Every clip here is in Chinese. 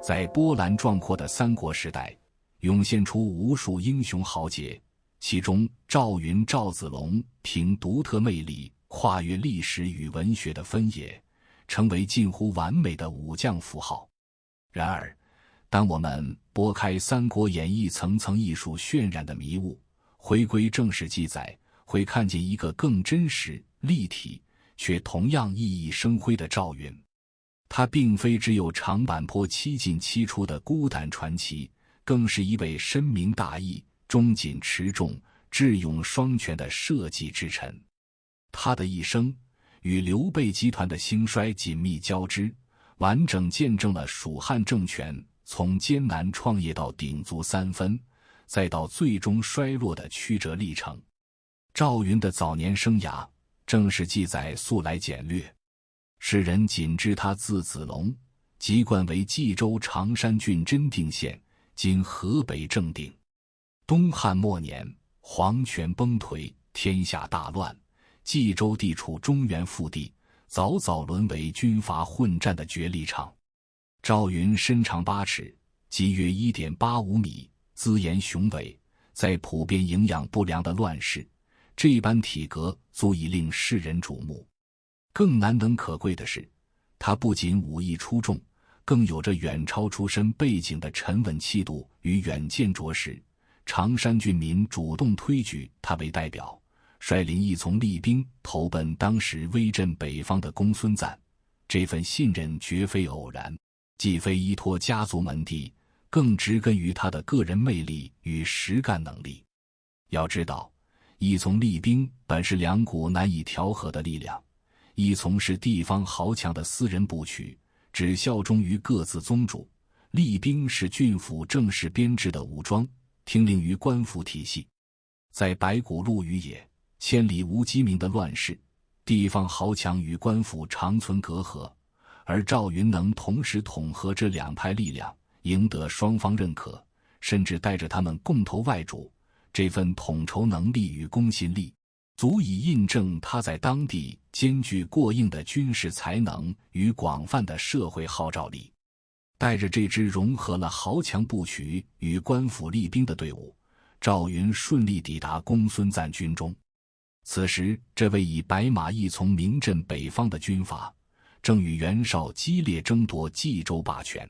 在波澜壮阔的三国时代，涌现出无数英雄豪杰，其中赵云、赵子龙凭独特魅力跨越历史与文学的分野，成为近乎完美的武将符号。然而，当我们拨开《三国演义》层层艺术渲染的迷雾，回归正史记载，会看见一个更真实、立体，却同样熠熠生辉的赵云。他并非只有长坂坡七进七出的孤胆传奇，更是一位深明大义、忠谨持重、智勇双全的社稷之臣。他的一生与刘备集团的兴衰紧密交织，完整见证了蜀汉政权从艰难创业到鼎足三分，再到最终衰落的曲折历程。赵云的早年生涯，正是记载素来简略，世人仅知他字子龙，籍贯为冀州常山郡真定县，今河北正定。东汉末年，黄权崩颓，天下大乱，冀州地处中原腹地，早早沦为军阀混战的角力场。赵云身长8尺，即约 1.85 米，姿颜雄伟，在普遍营养不良的乱世，这般体格足以令世人瞩目。更难能可贵的是，他不仅武艺出众，更有着远超出身背景的沉稳气度与远见卓识。常山郡民主动推举他为代表，率领一从厉兵投奔当时威震北方的公孙瓒。这份信任绝非偶然，既非依托家族门第，更植根于他的个人魅力与实干能力。要知道，一从厉兵本是两股难以调和的力量，一从是地方豪强的私人部曲，只效忠于各自宗主；厉兵是郡府正式编制的武装，听令于官府体系。在白骨路于野，千里无鸡鸣的乱世，地方豪强与官府常存隔阂，而赵云能同时统合这两派力量，赢得双方认可，甚至带着他们共投外主，这份统筹能力与公信力，足以印证他在当地兼具过硬的军事才能与广泛的社会号召力。带着这支融合了豪强部曲与官府厉兵的队伍，赵云顺利抵达公孙瓒军中。此时，这位以白马义从名震北方的军阀，正与袁绍激烈争夺冀州霸权。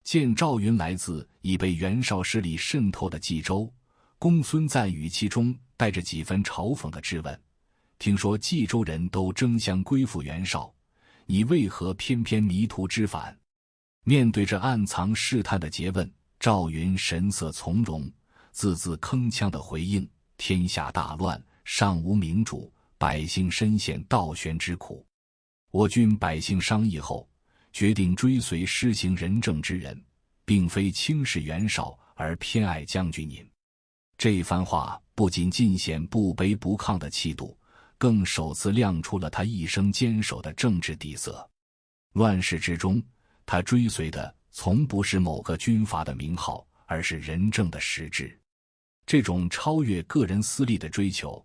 见赵云来自已被袁绍势力渗透的冀州，公孙瓒语气中带着几分嘲讽的质问：“听说冀州人都争相归附袁绍，你为何偏偏迷途知返？”面对着暗藏试探的诘问，赵云神色从容，字字铿锵地回应：“天下大乱，尚无明主，百姓深陷倒悬之苦。我军百姓商议后，决定追随施行仁政之人，并非轻视袁绍而偏爱将军您。”这番话不仅尽显不卑不亢的气度，更首次亮出了他一生坚守的政治底色。乱世之中，他追随的从不是某个军阀的名号，而是仁政的实质。这种超越个人私利的追求，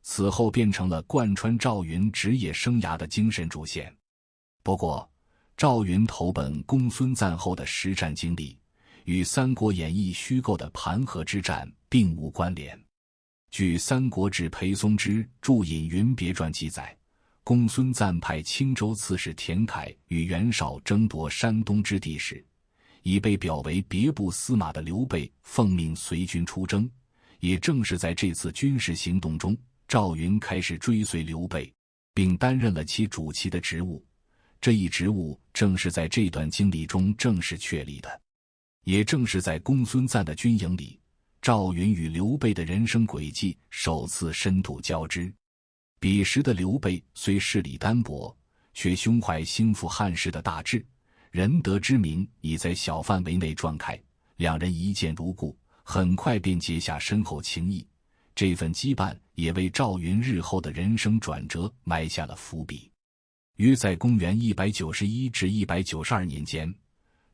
此后变成了贯穿赵云职业生涯的精神主线。不过，赵云投奔公孙瓒后的实战经历，与《三国演义》虚构的盘河之战并无关联。据《三国志·裴松之著引云别传》记载，公孙瓒派青州刺史田楷与袁绍争夺山东之地时，已被表为别部司马的刘备奉命随军出征。也正是在这次军事行动中，赵云开始追随刘备，并担任了其主旗的职务。这一职务正是在这段经历中正式确立的。也正是在公孙瓒的军营里，赵云与刘备的人生轨迹首次深度交织。彼时的刘备虽势力单薄，却胸怀兴复汉室的大志，仁德之名已在小范围内传开，两人一见如故，很快便结下深厚情谊。这份羁绊也为赵云日后的人生转折埋下了伏笔。约在公元191至192年间，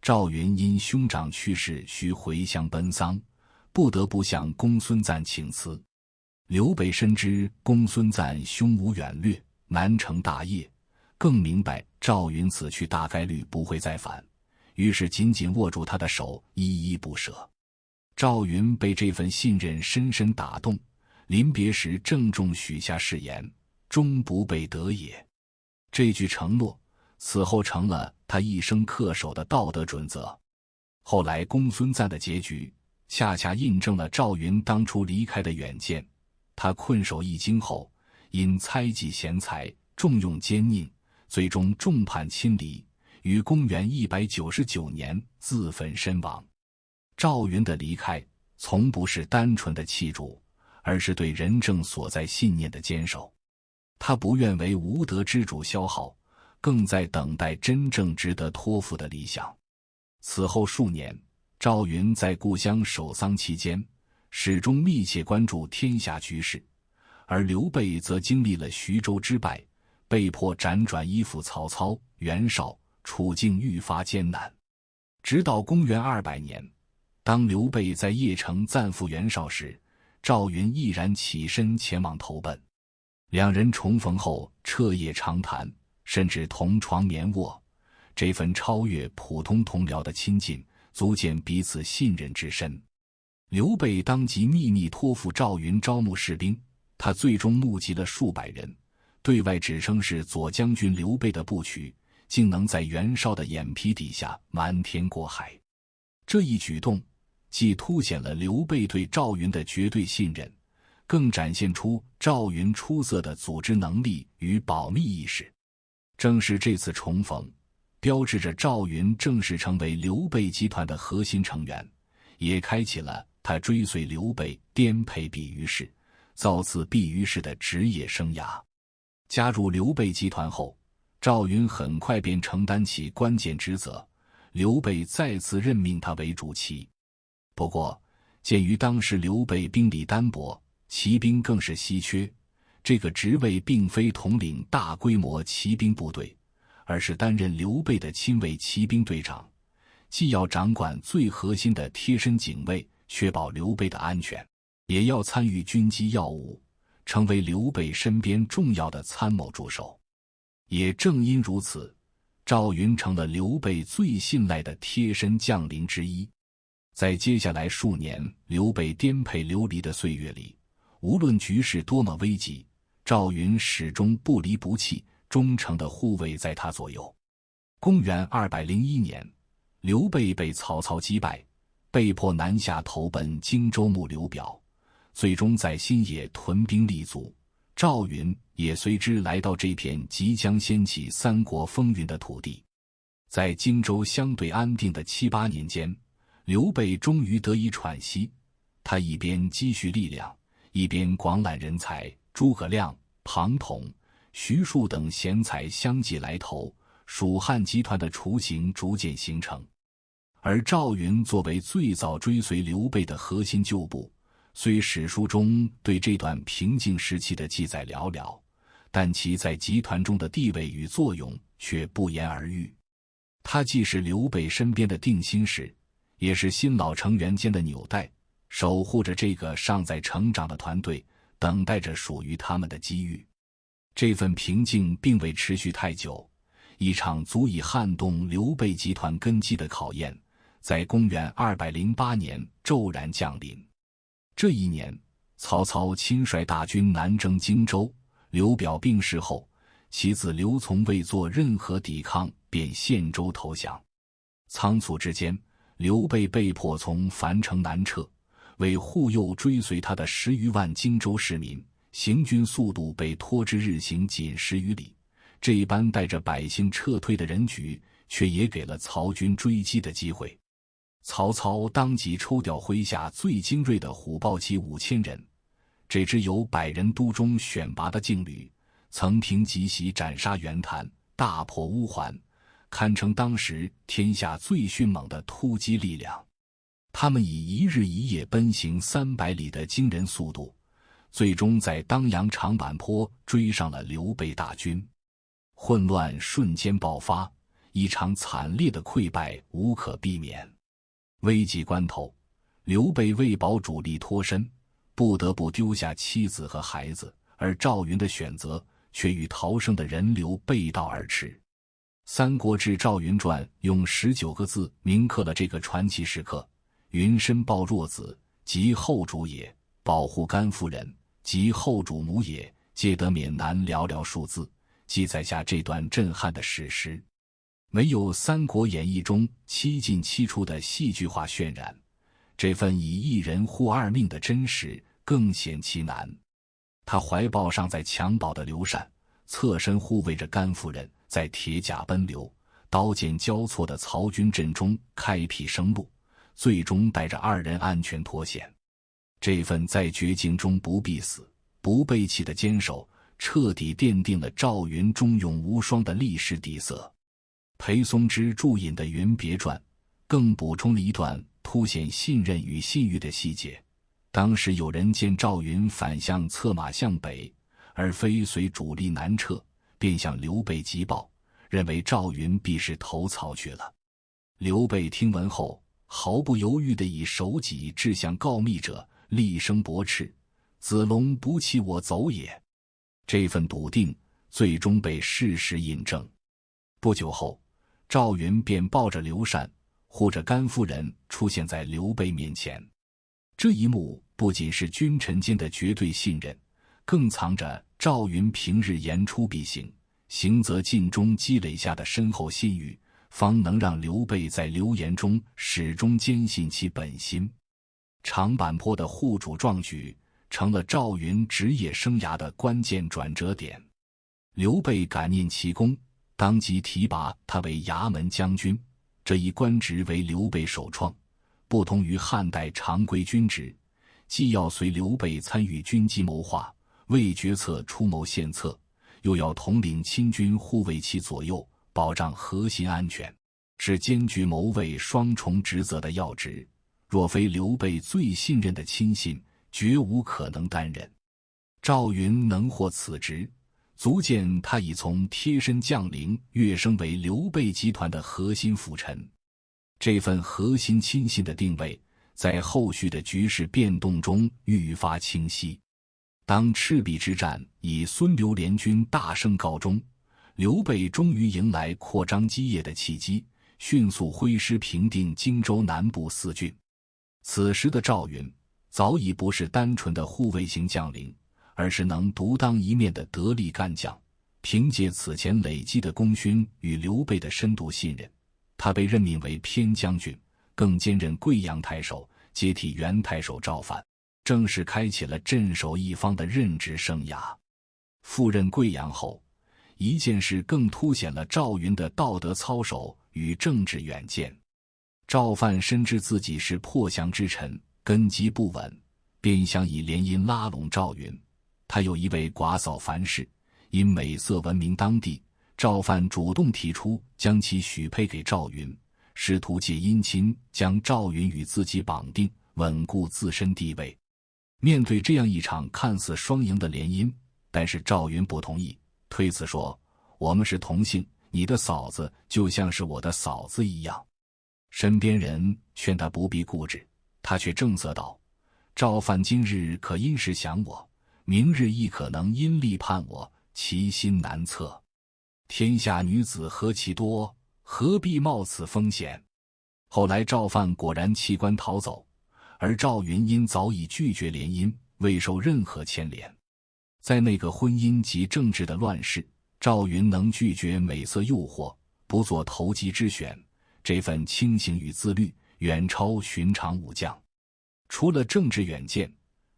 赵云因兄长去世需回乡奔丧，不得不向公孙瓒请辞。刘备深知公孙瓒胸无远虑，难成大业，更明白赵云此去大概率不会再返，于是紧紧握住他的手，依依不舍。赵云被这份信任深深打动，临别时郑重许下誓言：终不被得也。这句承诺此后成了他一生恪守的道德准则。后来公孙瓒的结局恰恰印证了赵云当初离开的远见。他困守易京后，因猜忌贤才，重用奸佞，最终众叛亲离，于公元199年自焚身亡。赵云的离开从不是单纯的弃主，而是对仁政所在信念的坚守。他不愿为无德之主消耗，更在等待真正值得托付的理想。此后数年，赵云在故乡守丧期间，始终密切关注天下局势，而刘备则经历了徐州之败，被迫辗转依附曹操、袁绍，处境愈发艰难。直到公元200年，当刘备在邺城赞赴袁绍时，赵云毅然起身前往投奔。两人重逢后彻夜长谈，甚至同床眠卧，这份超越普通同僚的亲近，足见彼此信任之深。刘备当即秘密托付赵云招募士兵，他最终募集了数百人，对外指称是左将军刘备的部曲，竟能在袁绍的眼皮底下瞒天过海。这一举动既凸显了刘备对赵云的绝对信任，更展现出赵云出色的组织能力与保密意识。正是这次重逢，标志着赵云正式成为刘备集团的核心成员，也开启了他追随刘备颠沛必于世、造次必于世的职业生涯。加入刘备集团后，赵云很快便承担起关键职责，刘备再次任命他为主骑。不过，鉴于当时刘备兵力单薄，骑兵更是稀缺，这个职位并非统领大规模骑兵部队，而是担任刘备的亲卫骑兵队长，既要掌管最核心的贴身警卫，确保刘备的安全，也要参与军机要务，成为刘备身边重要的参谋助手。也正因如此，赵云成了刘备最信赖的贴身将领之一。在接下来数年刘备颠沛流离的岁月里，无论局势多么危急，赵云始终不离不弃，忠诚地护卫在他左右。公元201年，刘备被曹操击败，被迫南下投奔荆州牧刘表，最终在新野屯兵立足。赵云也随之来到这片即将掀起三国风云的土地。在荆州相对安定的7、8年间，刘备终于得以喘息。他一边积蓄力量，一边广揽人才，诸葛亮、庞统、徐庶等贤才相继来投，蜀汉集团的雏形逐渐形成。而赵云作为最早追随刘备的核心旧部，虽史书中对这段平静时期的记载寥寥，但其在集团中的地位与作用却不言而喻。他既是刘备身边的定心石，也是新老成员间的纽带，守护着这个尚在成长的团队，等待着属于他们的机遇。这份平静并未持续太久，一场足以撼动刘备集团根基的考验，在公元208年骤然降临。这一年，曹操亲率大军南征荆州，刘表病逝后，其子刘琮未做任何抵抗，便献州投降。仓促之间，刘备被迫从樊城南撤，为护佑追随他的10余万荆州市民，行军速度被拖至日行仅10余里。这般带着百姓撤退的人局，却也给了曹军追击的机会。曹操当即抽调麾下最精锐的虎豹骑5000人，这支由100人都中选拔的劲旅，曾凭疾袭斩杀袁谭，大破乌桓，堪称当时天下最迅猛的突击力量。他们以1日1夜奔行300里的惊人速度，最终在当阳长坂坡追上了刘备大军。混乱瞬间爆发，一场惨烈的溃败无可避免。危急关头，刘备为保主力脱身，不得不丢下妻子和孩子，而赵云的选择却与逃生的人流背道而驰。三国志·赵云传》用19个字铭刻了这个传奇时刻：云深抱若子，即后主也；保护甘夫人，即后主母也，皆得免难寥寥数字，记载下这段震撼的史实。没有《三国演义》中7进7出的戏剧化渲染，这份以一人护二命的真实更显其难。他怀抱尚在襁褓的刘禅，侧身护卫着甘夫人，在铁甲奔流、刀剑交错的曹军阵中开辟生路，最终带着二人安全脱险。这份在绝境中不必死、不背弃的坚守，彻底奠定了赵云忠勇无双的历史底色。裴松之著引的《云别传》更补充了一段凸显信任与信誉的细节。当时有人见赵云反向策马向北，而非随主力南撤，便向刘备急报，认为赵云必是投曹去了。刘备听闻后，毫不犹豫地以手戟掷向告密者，厉声驳斥：“子龙不弃我走也！”这份笃定最终被事实印证。不久后，赵云便抱着刘禅，护着甘夫人出现在刘备面前。这一幕不仅是君臣间的绝对信任，更藏着赵云平日言出必行、行则尽中积累下的深厚信誉，方能让刘备在流言中始终坚信其本心。长坂坡的护主壮举成了赵云职业生涯的关键转折点。刘备感念其功，当即提拔他为衙门将军，这一官职为刘备首创，不同于汉代常规军职，既要随刘备参与军机谋划，为决策出谋献策，又要统领亲军护卫其左右，保障核心安全，是兼具谋卫双重职责的要职。若非刘备最信任的亲信，绝无可能担任。赵云能获此职，足见他已从贴身将领跃升为刘备集团的核心辅臣。这份核心亲信的定位，在后续的局势变动中愈发清晰。当赤壁之战以孙刘联军大胜告终，刘备终于迎来扩张基业的契机，迅速挥师平定荆州南部4郡。此时的赵云早已不是单纯的护卫型将领，而是能独当一面的得力干将。凭借此前累积的功勋与刘备的深度信任，他被任命为偏将军，更兼任贵阳太守，接替原太守赵范，正式开启了镇守一方的任职生涯。赴任贵阳后，一件事更凸显了赵云的道德操守与政治远见。赵范深知自己是破降之臣，根基不稳，便想以联姻拉拢赵云。他有一位寡嫂樊氏，因美色闻名当地，赵范主动提出将其许配给赵云，试图借姻亲将赵云与自己绑定，稳固自身地位。面对这样一场看似双赢的联姻，但是赵云不同意，推辞说：“我们是同姓，你的嫂子就像是我的嫂子一样。”身边人劝他不必固执，他却正色道：“赵范今日可因时想我，明日亦可能因利叛我，其心难测。天下女子何其多，何必冒此风险？”后来赵范果然弃官逃走，而赵云因早已拒绝联姻，未受任何牵连。在那个婚姻及政治的乱世，赵云能拒绝美色诱惑，不做投机之选，这份清醒与自律远超寻常武将。除了政治远见，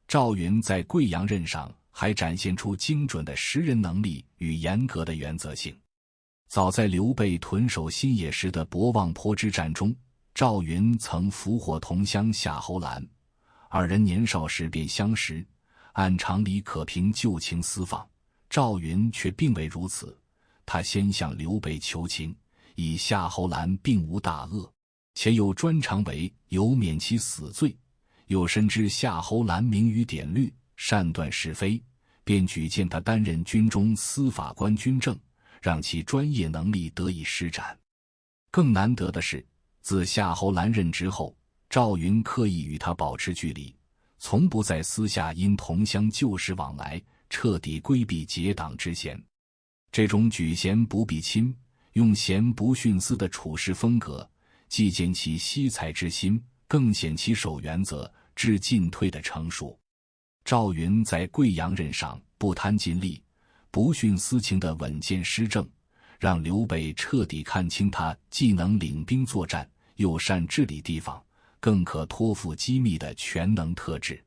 赵云在贵阳任上还展现出精准的识人能力与严格的原则性。早在刘备屯守新野时的博望坡之战中，赵云曾俘获同乡夏侯兰，二人年少时便相识，按常理可凭旧情私放，赵云却并未如此。他先向刘备求情，以夏侯兰并无大恶，且又专长为有免其死罪，又深知夏侯兰明于典律，善断是非，便举荐他担任军中司法官军政，让其专业能力得以施展。更难得的是，自夏侯兰任职后，赵云刻意与他保持距离，从不在私下因同乡旧事往来，彻底规避结党之嫌。这种举贤不避亲，用贤不逊思的处事风格，既见其惜才之心，更显其守原则、知进退的成熟。赵云在贵阳任上不贪尽力，不徇私情的稳健施政，让刘备彻底看清他既能领兵作战，又善治理地方，更可托付机密的全能特质。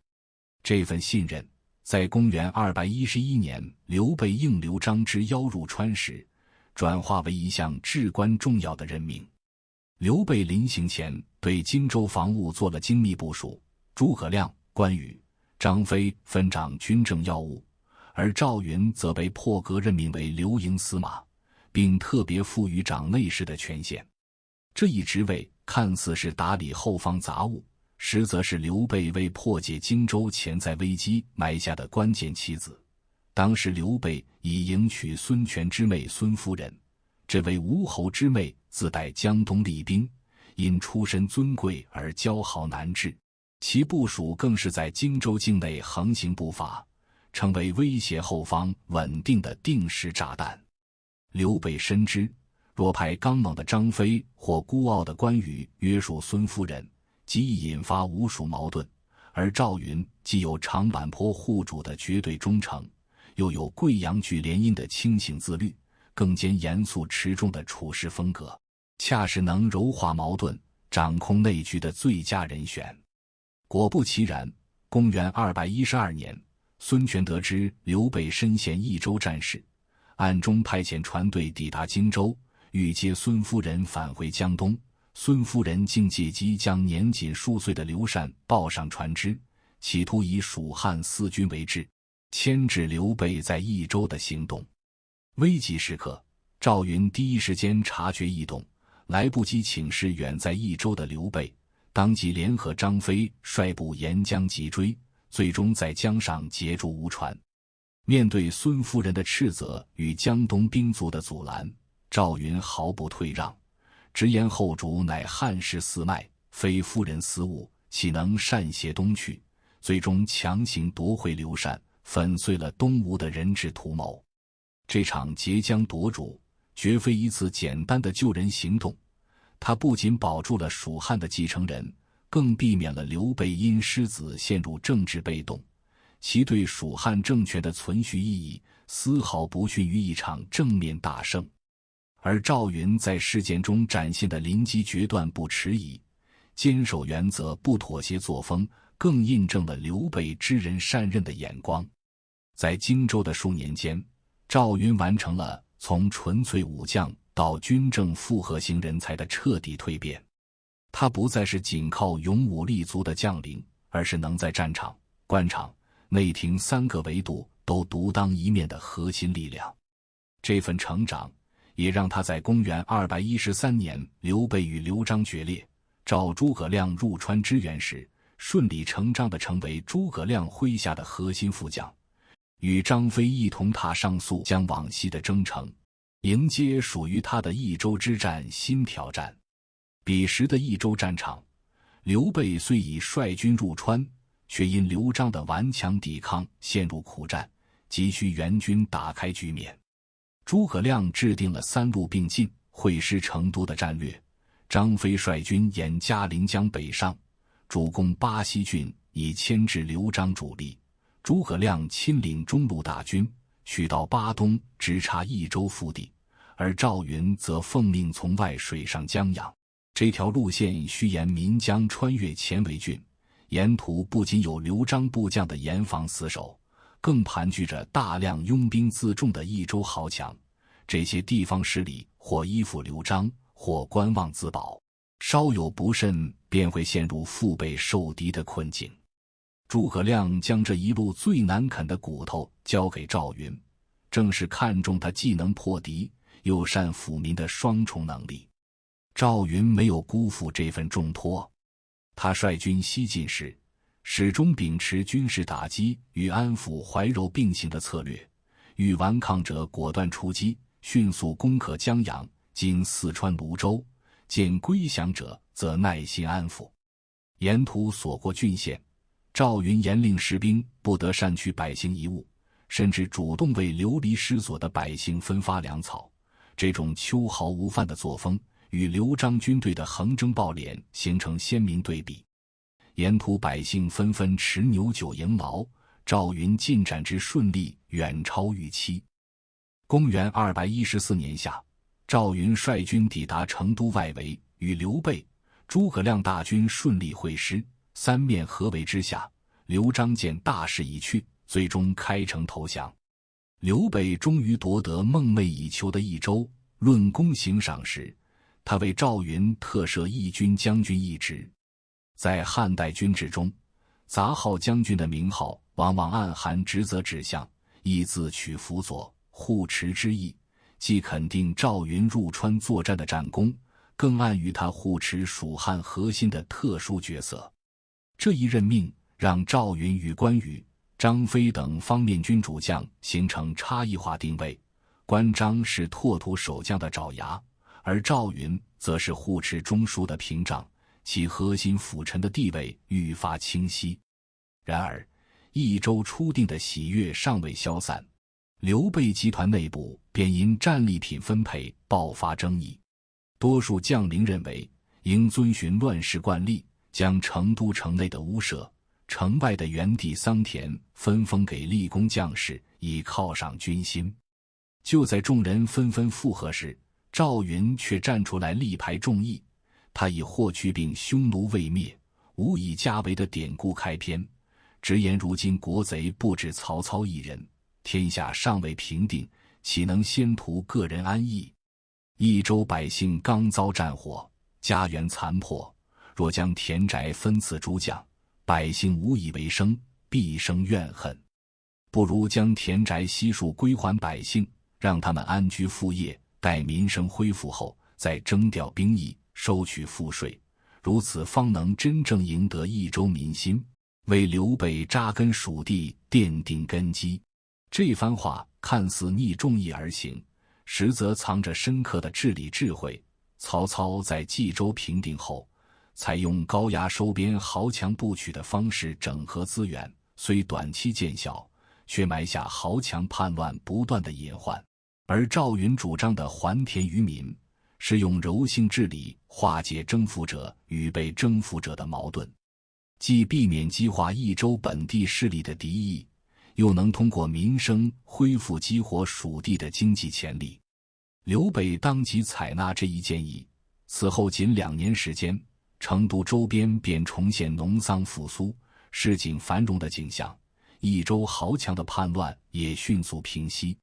这份信任在公元211年刘备应刘璋之邀入川时，转化为一项至关重要的任命。刘备临行前对荆州防务做了精密部署，诸葛亮、关羽、张飞分掌军政要务，而赵云则被破格任命为留营司马，并特别赋予掌内事的权限。这一职位看似是打理后方杂务，实则是刘备为破解荆州潜在危机埋下的关键棋子。当时刘备已迎娶孙权之妹孙夫人，这位吴侯之妹自带江东厉兵，因出身尊贵而骄豪难治，其部署更是在荆州境内横行不法，成为威胁后方稳定的定时炸弹。刘备深知，若派刚猛的张飞或孤傲的关羽约束孙夫人，极易引发吴蜀矛盾，而赵云既有长坂坡户主的绝对忠诚，又有贵阳举联姻的清醒自律，更兼严肃持重的处事风格，恰是能柔化矛盾、掌控内局的最佳人选。果不其然，公元212年，孙权得知刘备身陷益州战事，暗中派遣船队抵达荆州，欲接孙夫人返回江东。孙夫人竟借机将年仅数岁的刘禅抱上船只，企图以蜀汉四军为质，牵制刘备在益州的行动。危急时刻，赵云第一时间察觉异动，来不及请示远在益州的刘备，当即联合张飞率部沿江急追，最终在江上截住吴船。面对孙夫人的斥责与江东兵卒的阻拦，赵云毫不退让，直言后主乃汉室四脉，非夫人私务，岂能擅携东去，最终强行夺回刘禅，粉碎了东吴的人质图谋。这场截江夺主绝非一次简单的救人行动，他不仅保住了蜀汉的继承人，更避免了刘备因失子陷入政治被动，其对蜀汉政权的存续意义丝毫不逊于一场正面大胜。而赵云在事件中展现的临机决断不迟疑、坚守原则不妥协作风，更印证了刘备知人善任的眼光。在荆州的数年间，赵云完成了从纯粹武将到军政复合型人才的彻底蜕变。他不再是仅靠勇武立足的将领，而是能在战场、官场、内廷三个维度都独当一面的核心力量。这份成长也让他在公元213年刘备与刘璋决裂，召诸葛亮入川支援时，顺理成章地成为诸葛亮麾下的核心副将，与张飞一同踏上溯江往西的征程，迎接属于他的益州之战新挑战。彼时的益州战场，刘备虽已率军入川，却因刘璋的顽强抵抗陷入苦战，急需援军打开局面。诸葛亮制定了三路并进、会师成都的战略，张飞率军沿嘉陵江北上，主攻巴西郡，以牵制刘璋主力。诸葛亮亲领中路大军，取到巴东，直插益州腹地，而赵云则奉命从外水上江阳。这条路线需沿岷江穿越前围郡，沿途不仅有刘璋部将的严防死守，更盘踞着大量拥兵自重的益州豪强。这些地方势力或依附刘璋，或观望自保，稍有不慎便会陷入腹背受敌的困境。诸葛亮将这一路最难啃的骨头交给赵云，正是看重他既能破敌又善抚民的双重能力。赵云没有辜负这份重托，他率军西进时，始终秉持军事打击与安抚怀柔并行的策略，遇顽抗者果断出击，迅速攻克江阳（今四川泸州），见归降者则耐心安抚。沿途所过郡县，赵云严令士兵不得擅取百姓遗物，甚至主动为流离失所的百姓分发粮草，这种秋毫无犯的作风与刘璋军队的横征暴敛形成鲜明对比。沿途百姓纷纷持牛酒迎劳，赵云进展之顺利远超预期。公元214年夏，赵云率军抵达成都外围，与刘备、诸葛亮大军顺利会师，三面合围之下，刘璋见大势已去，最终开城投降。刘备终于夺得梦寐以求的益州。论功行赏时，他为赵云特设义军将军一职。在汉代军制中，杂号将军的名号往往暗含职责指向，亦自取辅佐、护持之意，既肯定赵云入川作战的战功，更暗喻他护持蜀汉核心的特殊角色。这一任命让赵云与关羽、张飞等方面军主将形成差异化定位，关张是拓土守将的爪牙，而赵云则是护持中枢的屏障，其核心辅臣的地位愈发清晰。然而，益州初定的喜悦尚未消散，刘备集团内部便因战利品分配爆发争议。多数将领认为，应遵循乱世惯例，将成都城内的屋舍、城外的原地桑田分封给立功将士，以犒赏军心。就在众人纷纷附和时，赵云却站出来力排众议。他以霍去病匈奴未灭，无以家为的典故开篇，直言如今国贼不止曹操一人，天下尚未平定，岂能先图个人安逸？益州百姓刚遭战火，家园残破，若将田宅分赐诸将，百姓无以为生，必生怨恨。不如将田宅悉数归还百姓，让他们安居副业，待民生恢复后，再征调兵役，收取赋税，如此方能真正赢得益州民心，为刘备扎根蜀地奠定根基。这番话看似逆众议而行，实则藏着深刻的治理智慧。曹操在冀州平定后，采用高压收编豪强部曲的方式整合资源，虽短期见效，却埋下豪强叛乱不断的隐患。而赵云主张的还田于民，是用柔性治理化解征服者与被征服者的矛盾，既避免激化益州本地势力的敌意，又能通过民生恢复激活蜀地的经济潜力。刘备当即采纳这一建议，此后仅2年时间，成都周边便重现农桑复苏、市井繁荣的景象，益州豪强的叛乱也迅速平息。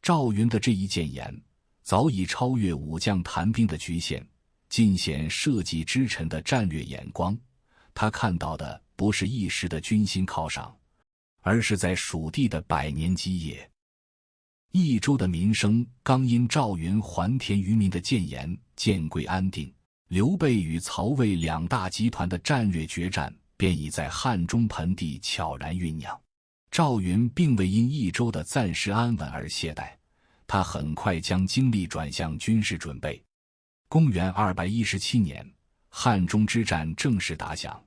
赵云的这一谏言早已超越武将谈兵的局限，尽显社稷之臣的战略眼光。他看到的不是一时的军心犒赏，而是在蜀地的100年基业。益州的民生刚因赵云还田于民的谏言渐归安定，刘备与曹魏2大集团的战略决战便已在汉中盆地悄然酝酿。赵云并未因益州的暂时安稳而懈怠，他很快将精力转向军事准备。公元217年，汉中之战正式打响。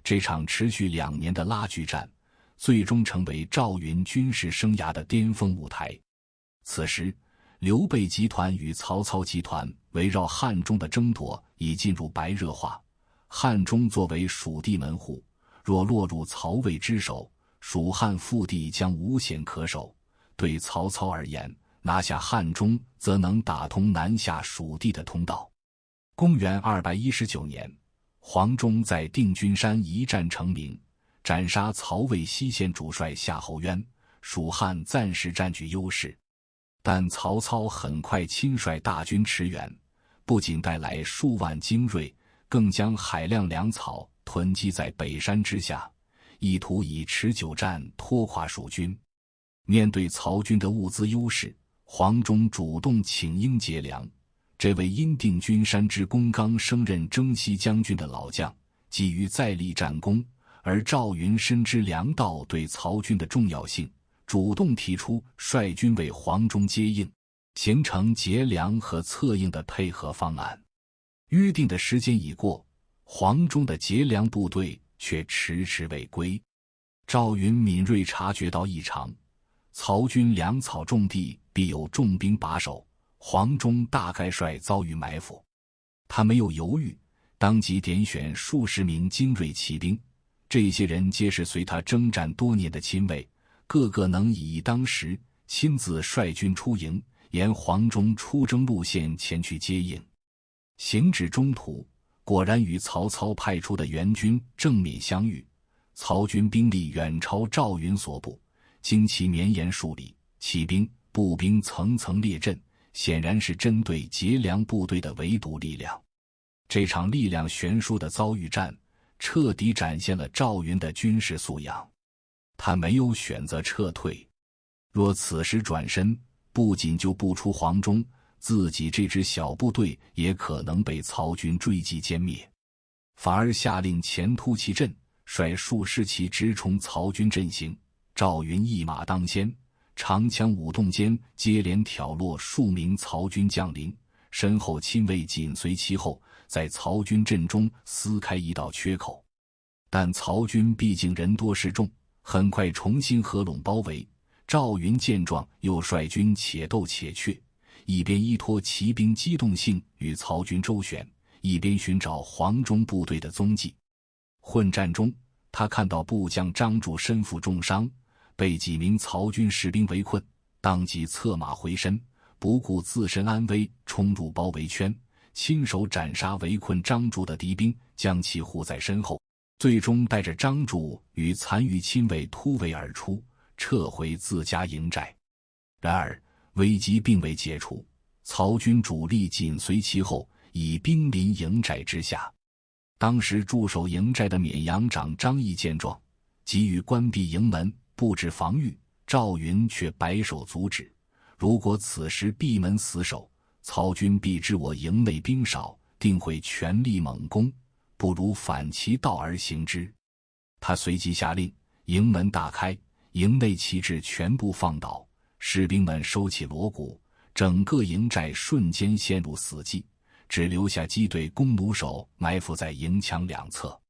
这场持续2年的拉锯战，最终成为赵云军事生涯的巅峰舞台。此时，刘备集团与曹操集团围绕汉中的争夺已进入白热化。汉中作为蜀地门户，若落入曹魏之手，蜀汉腹地将无险可守。对曹操而言，拿下汉中则能打通南下蜀地的通道。公元219年，黄忠在定军山一战成名，斩杀曹魏西线主帅夏侯渊，蜀汉暂时占据优势。但曹操很快亲率大军驰援，不仅带来数万精锐，更将海量粮草囤积在北山之下，意图以持久战拖垮蜀军。面对曹军的物资优势，黄忠主动请缨结粮。这位因定军山之功刚升任征西将军的老将，基于再立战功，而赵云深知粮道对曹军的重要性，主动提出率军为黄忠接应，形成结粮和策应的配合方案。约定的时间已过，黄忠的结粮部队却迟迟未归。赵云敏锐察觉到异常，曹军粮草重地必有重兵把守，黄忠大概率遭遇埋伏。他没有犹豫，当即点选数十名精锐骑兵，这些人皆是随他征战多年的亲卫，个个能以一当十，亲自率军出营，沿黄忠出征路线前去接应。行至中途，果然与曹操派出的援军正面相遇。曹军兵力远超赵云所部，旌旗绵延数里，骑兵、步兵层层列阵，显然是针对劫粮部队的围堵力量。这场力量悬殊的遭遇战，彻底展现了赵云的军事素养。他没有选择撤退，若此时转身，不仅就不出黄忠，自己这支小部队也可能被曹军追击歼灭，反而下令前突其阵，率数十骑直冲曹军阵型。赵云一马当先，长枪舞动间接连挑落数名曹军将领，身后亲卫紧随其后，在曹军阵中撕开一道缺口。但曹军毕竟人多势众，很快重新合拢包围。赵云见状，又率军且斗且却，一边依托骑兵机动性与曹军周旋，一边寻找黄忠部队的踪迹。混战中，他看到部将张柱身负重伤，被几名曹军士兵围困，当即策马回身，不顾自身安危，冲入包围圈，亲手斩杀围困张柱的敌兵，将其护在身后，最终带着张柱与残余亲卫突围而出，撤回自家营寨。然而危机并未解除，曹军主力紧随其后，已兵临营寨之下。当时驻守营寨的沔阳长张翼见状，急于关闭营门，布置防御。赵云却摆手阻止，如果此时闭门死守，曹军必知我营内兵少，定会全力猛攻，不如反其道而行之。他随即下令，营门大开，营内旗帜全部放倒，士兵们收起锣鼓，整个营寨瞬间陷入死寂，只留下机队弓弩手埋伏在营墙两侧。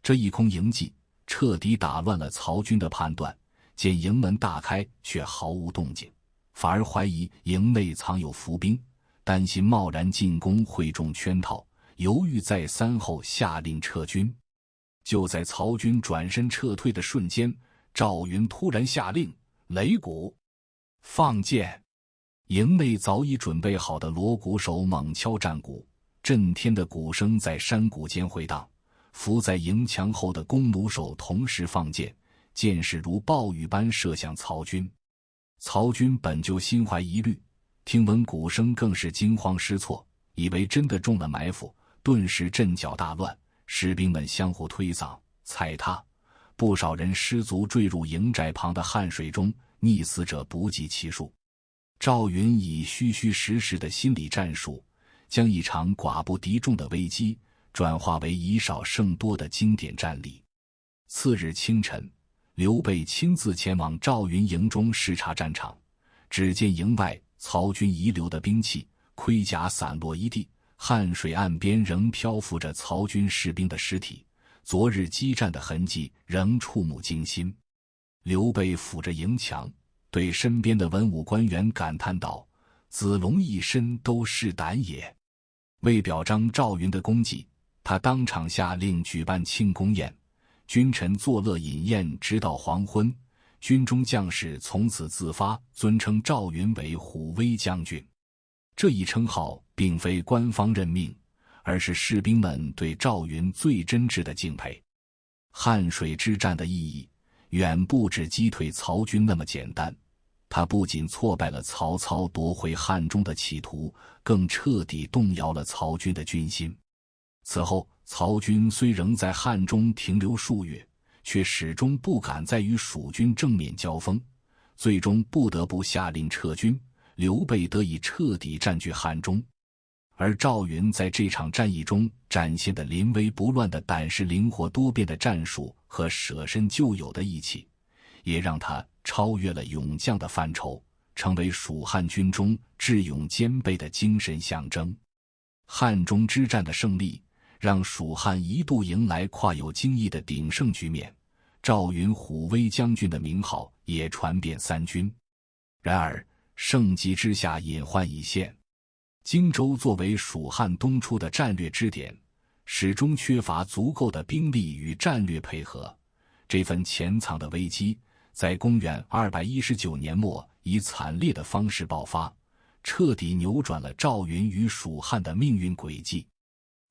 这一空营计彻底打乱了曹军的判断，见营门大开却毫无动静，反而怀疑营内藏有伏兵，担心贸然进攻会中圈套，犹豫再三后下令撤军。就在曹军转身撤退的瞬间，赵云突然下令擂鼓放箭。营内早已准备好的锣鼓手猛敲战鼓，震天的鼓声在山谷间回荡，伏在营墙后的弓弩手同时放箭，箭矢如暴雨般射向曹军。曹军本就心怀疑虑，听闻鼓声更是惊慌失措，以为真的中了埋伏，顿时阵脚大乱，士兵们相互推搡踩踏，不少人失足坠入营寨旁的汗水中，溺死者不计其数。赵云以虚虚实实的心理战术，将一场寡不敌众的危机转化为以少胜多的经典战例。次日清晨，刘备亲自前往赵云营中视察战场，只见营外曹军遗留的兵器、盔甲散落一地，汉水岸边仍漂浮着曹军士兵的尸体，昨日激战的痕迹仍触目惊心。刘备抚着营墙，对身边的文武官员感叹道：“子龙一身都是胆也。”为表彰赵云的功绩，他当场下令举办庆功宴，君臣作乐饮宴直到黄昏，军中将士从此自发尊称赵云为虎威将军。这一称号并非官方任命，而是士兵们对赵云最真挚的敬佩。汉水之战的意义远不止击退曹军那么简单，他不仅挫败了曹操夺回汉中的企图，更彻底动摇了曹军的军心。此后，曹军虽仍在汉中停留数月，却始终不敢再与蜀军正面交锋，最终不得不下令撤军，刘备得以彻底占据汉中。而赵云在这场战役中展现的临危不乱的胆识、灵活多变的战术和舍身救友的义气，也让他超越了勇将的范畴，成为蜀汉军中智勇兼备的精神象征。汉中之战的胜利让蜀汉一度迎来跨有荆益的鼎盛局面，赵云虎威将军的名号也传遍三军。然而盛极之下隐患已现，荆州作为蜀汉东出的战略支点，始终缺乏足够的兵力与战略配合。这份潜藏的危机在公元219年末以惨烈的方式爆发，彻底扭转了赵云与蜀汉的命运轨迹。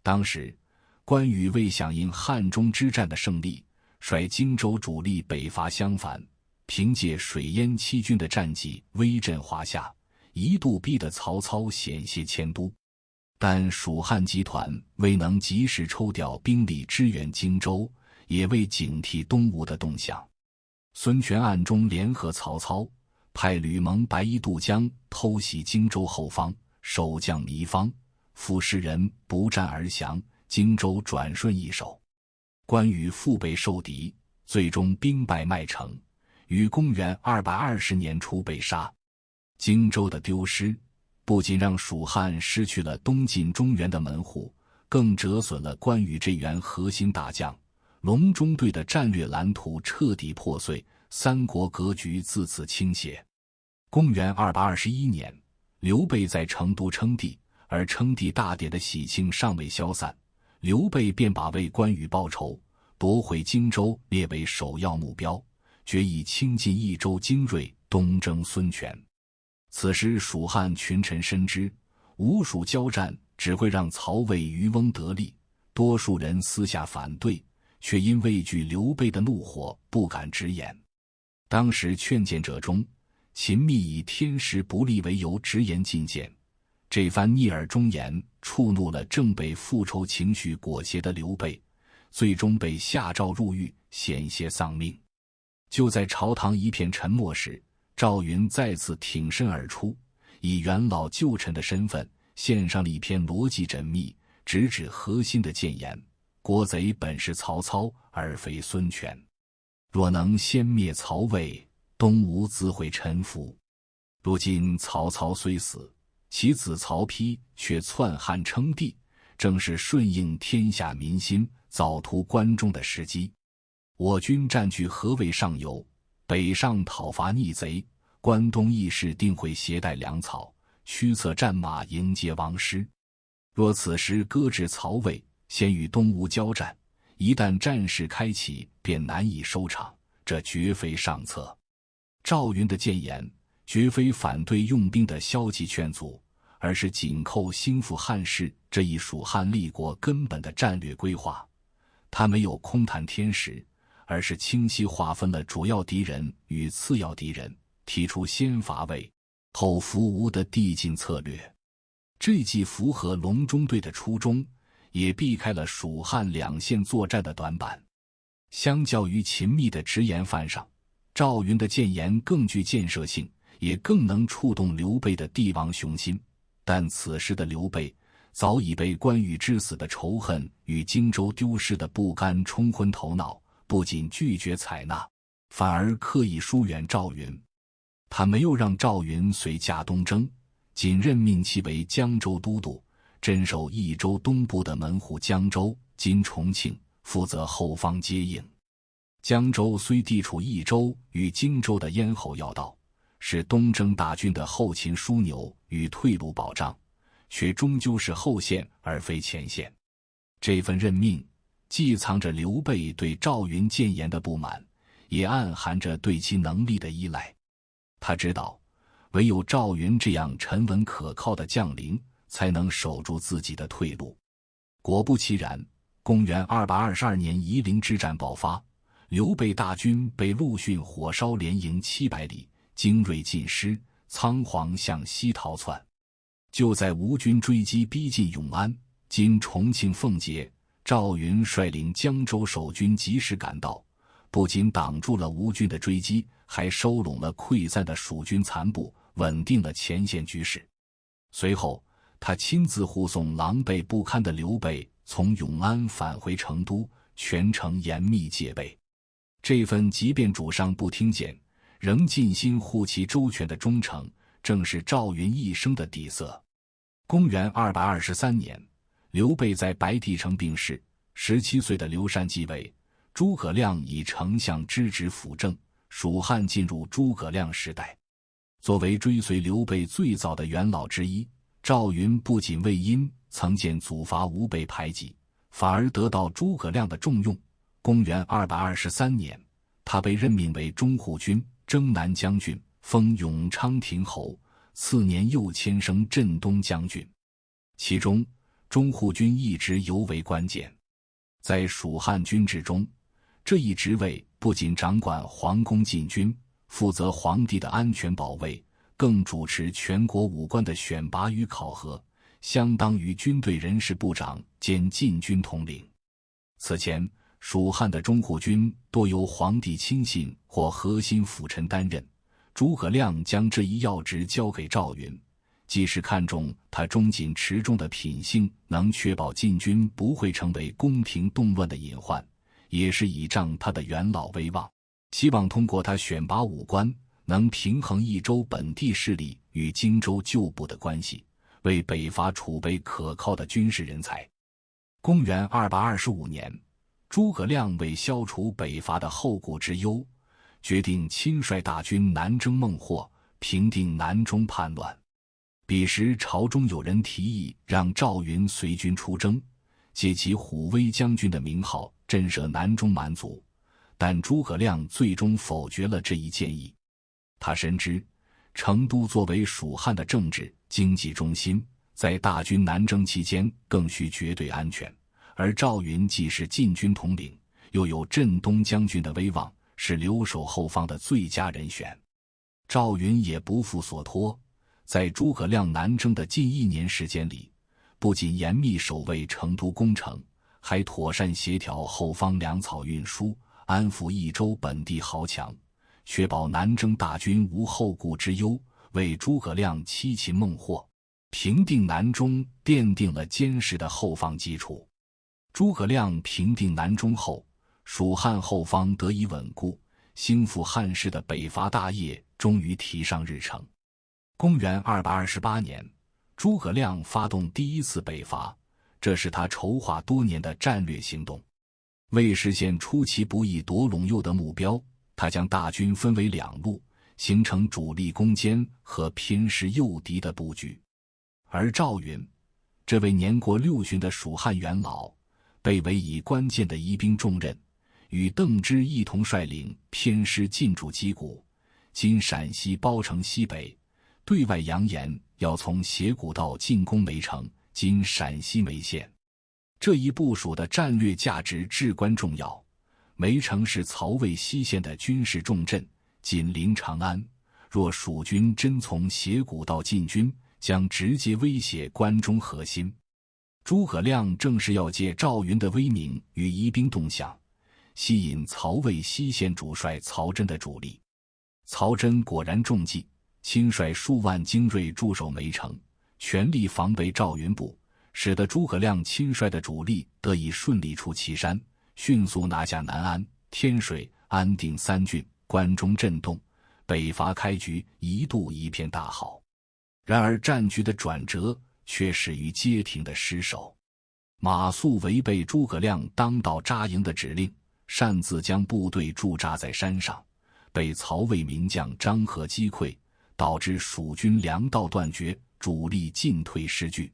当时关羽为响应汉中之战的胜利，率荆州主力北伐襄樊，凭借水淹七军的战绩威震华夏，一度逼得曹操险些迁都。但蜀汉集团未能及时抽调兵力支援荆州，也未警惕东吴的动向。孙权暗中联合曹操，派吕蒙、白衣渡江偷袭荆州后方，守将糜芳、傅士仁不战而降，荆州转瞬易手。关羽腹背受敌，最终兵败麦城，于公元220年初被杀。荆州的丢失不仅让蜀汉失去了东进中原的门户，更折损了关羽这员核心大将。隆中对的战略蓝图彻底破碎，三国格局自此倾斜。公元221年，刘备在成都称帝，而称帝大典的喜庆尚未消散，刘备便把为关羽报仇、夺回荆州列为首要目标，决意倾尽益州精锐，东征孙权。此时蜀汉群臣深知，吴蜀交战只会让曹魏渔翁得利，多数人私下反对，却因畏惧刘备的怒火不敢直言。当时劝谏者中，秦密以天时不利为由直言进谏，这番逆耳忠言触怒了正被复仇情绪裹挟的刘备，最终被下诏入狱，险些丧命。就在朝堂一片沉默时，赵云再次挺身而出，以元老旧臣的身份献上了一篇逻辑缜密、直指核心的谏言：国贼本是曹操，而非孙权。若能先灭曹魏，东吴自会臣服。如今曹操虽死，其子曹丕却篡汉称帝，正是顺应天下民心、早图关中的时机。我军占据河渭上游，北上讨伐逆贼，关东义士定会携带粮草，驱策战马迎接王师。若此时搁置曹魏，先与东吴交战，一旦战事开启，便难以收场，这绝非上策。赵云的谏言绝非反对用兵的消极劝阻，而是紧扣兴复汉室这一蜀汉立国根本的战略规划。他没有空谈天时，而是清晰划分了主要敌人与次要敌人，提出先伐魏后扶吴的递进策略。这既符合隆中对的初衷，也避开了蜀汉两线作战的短板。相较于秦密的直言犯上，赵云的谏言更具建设性，也更能触动刘备的帝王雄心。但此时的刘备早已被关羽之死的仇恨与荆州丢失的不甘冲昏头脑，不仅拒绝采纳，反而刻意疏远赵云。他没有让赵云随驾东征，仅任命其为江州都督，镇守益州东部的门户江州（今重庆），负责后方接应。江州虽地处益州与荆州的咽喉要道，是东征大军的后勤枢纽与退路保障，却终究是后线而非前线。这份任命既藏着刘备对赵云谏言的不满，也暗含着对其能力的依赖。他知道，唯有赵云这样沉稳可靠的将领，才能守住自己的退路。果不其然，公元222年夷陵之战爆发，刘备大军被陆逊火烧连营700里，精锐尽失，仓皇向西逃窜。就在吴军追击逼近永安（今重庆奉节），赵云率领江州守军及时赶到，不仅挡住了吴军的追击，还收拢了溃散的蜀军残部，稳定了前线局势。随后，他亲自护送狼狈不堪的刘备从永安返回成都，全程严密戒备。这份即便主上不听谏，仍尽心护其周全的忠诚，正是赵云一生的底色。公元223年，刘备在白帝城病逝，17岁的刘禅继位，诸葛亮以丞相之职辅政，蜀汉进入诸葛亮时代。作为追随刘备最早的元老之一，赵云不仅为因曾见祖伐吴被排挤，反而得到诸葛亮的重用。公元223年，他被任命为中护军、征南将军，封永昌亭侯，次年又迁升镇东将军。其中中护军一职尤为关键。在蜀汉军制中，这一职位不仅掌管皇宫禁军，负责皇帝的安全保卫，更主持全国武官的选拔与考核，相当于军队人事部长兼禁军统领。此前，蜀汉的中护军多由皇帝亲信或核心辅臣担任，诸葛亮将这一要职交给赵云，既是看重他忠谨持重的品性能确保禁军不会成为宫廷动乱的隐患，也是倚仗他的元老威望，希望通过他选拔武官，能平衡益州本地势力与荆州旧部的关系，为北伐储备可靠的军事人才。公元225年，诸葛亮为消除北伐的后顾之忧，决定亲率大军南征孟获，平定南中叛乱。彼时朝中有人提议让赵云随军出征，借其虎威将军的名号震慑南中蛮族，但诸葛亮最终否决了这一建议。他深知成都作为蜀汉的政治经济中心，在大军南征期间更需绝对安全，而赵云既是禁军统领，又有镇东将军的威望，是留守后方的最佳人选。赵云也不负所托，在诸葛亮南征的近1年时间里，不仅严密守卫成都攻城，还妥善协调后方粮草运输，安抚益州本地豪强，确保南征大军无后顾之忧，为诸葛亮七擒孟获、平定南中奠定了坚实的后方基础。诸葛亮平定南中后，蜀汉后方得以稳固，兴复汉室的北伐大业终于提上日程。公元228年，诸葛亮发动第一次北伐，这是他筹划多年的战略行动。为实现出其不意夺陇右的目标，他将大军分为2路，形成主力攻坚和偏师诱敌的布局。而赵云，这位年过60旬的蜀汉元老，被委以关键的疑兵重任，与邓芝一同率领偏师进驻击鼓，今陕西包城西北，对外扬言要从斜谷道进攻梅城，今陕西梅县。这一部署的战略价值至关重要。梅城是曹魏西线的军事重镇，紧邻长安，若蜀军真从斜谷道进军，将直接威胁关中核心。诸葛亮正是要借赵云的威名与疑兵动向，吸引曹魏西线主帅曹真的主力。曹真果然中计，亲率数万精锐驻守梅城，全力防备赵云部，使得诸葛亮亲率的主力得以顺利出祁山，迅速拿下南安、天水、安定3郡，关中震动，北伐开局一度一片大好。然而战局的转折却始于街亭的失守。马谡违背诸葛亮当道扎营的指令，擅自将部队驻扎在山上，被曹魏名将张合击溃，导致蜀军粮道断绝，主力进退失据。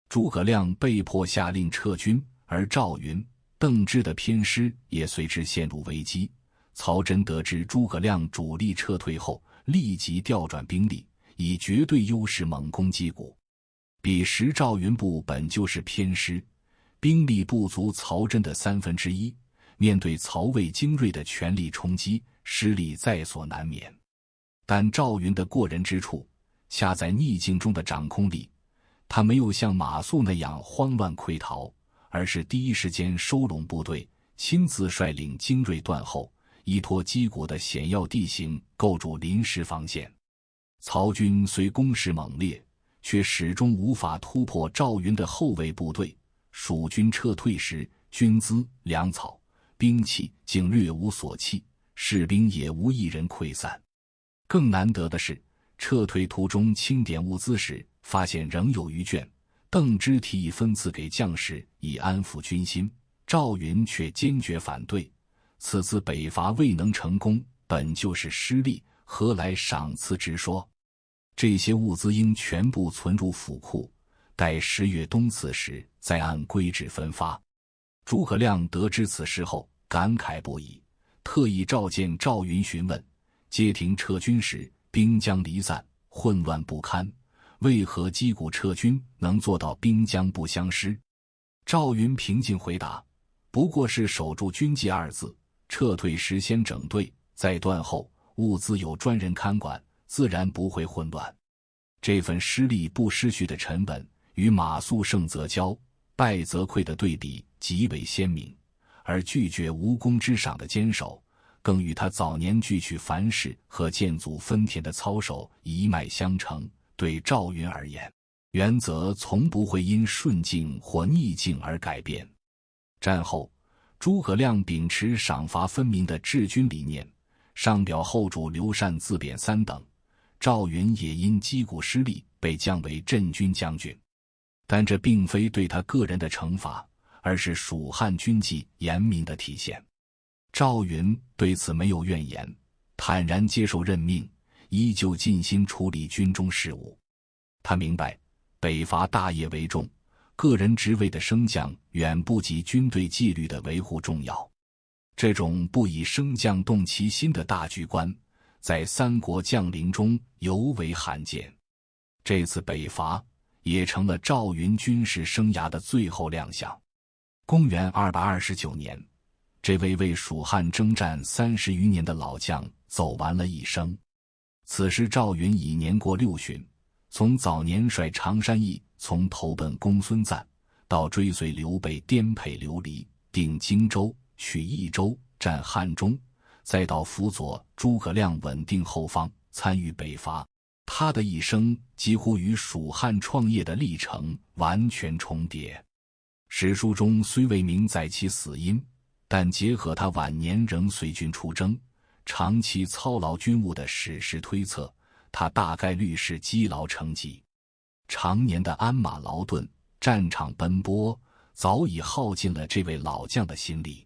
诸葛亮被迫下令撤军，而赵云、邓芝的偏师也随之陷入危机。曹真得知诸葛亮主力撤退后，立即调转兵力，以绝对优势猛攻击鼓。彼时赵云部本就是偏师，兵力不足曹真的1/3，面对曹魏精锐的全力冲击，失利在所难免。但赵云的过人之处，恰在逆境中的掌控力。他没有像马谡那样慌乱溃逃，而是第一时间收拢部队，亲自率领精锐断后，依托击鼓的险要地形构筑临时防线。曹军虽攻势猛烈，却始终无法突破赵云的后卫部队。蜀军撤退时，军资、粮草、兵器竟略无所弃，士兵也无一人溃散。更难得的是，撤退途中清点物资时，发现仍有余卷，邓芝提议分赐给将士以安抚军心，赵云却坚决反对。此次北伐未能成功，本就是失利，何来赏赐之说？这些物资应全部存入府库，待10月冬赐时再按规制分发。诸葛亮得知此事后，感慨不已，特意召见赵云询问：街亭撤军时，兵将离散，混乱不堪，为何击鼓撤军能做到兵将不相失？赵云平静回答：不过是守住军纪2字，撤退时先整队，再断后，物资有专人看管，自然不会混乱。这份失利不失序的沉稳，与马谡胜则骄，败则溃的对比极为鲜明，而拒绝无功之赏的坚守，更与他早年拒取凡事和建祖分田的操守一脉相承。对赵云而言，原则从不会因顺境或逆境而改变。战后，诸葛亮秉持赏罚分明的治军理念，上表后主刘禅自贬3等，赵云也因击鼓失利被降为镇军将军。但这并非对他个人的惩罚，而是蜀汉军纪严明的体现。赵云对此没有怨言，坦然接受任命，依旧尽心处理军中事务。他明白，北伐大业为重，个人职位的升降远不及军队纪律的维护重要。这种不以升降动其心的大局观，在三国将领中尤为罕见。这次北伐也成了赵云军事生涯的最后亮相。公元229年，这位为蜀汉征战30余年的老将走完了一生。此时赵云已年过60，从早年率常山义从投奔公孙瓒，到追随刘备颠沛流离，定荆州，取益州，占汉中，再到辅佐诸葛亮稳定后方，参与北伐，他的一生几乎与蜀汉创业的历程完全重叠。史书中虽未明载其死因，但结合他晚年仍随军出征，长期操劳军务的史实推测，他大概率是积劳成疾。常年的鞍马劳顿，战场奔波，早已耗尽了这位老将的心力。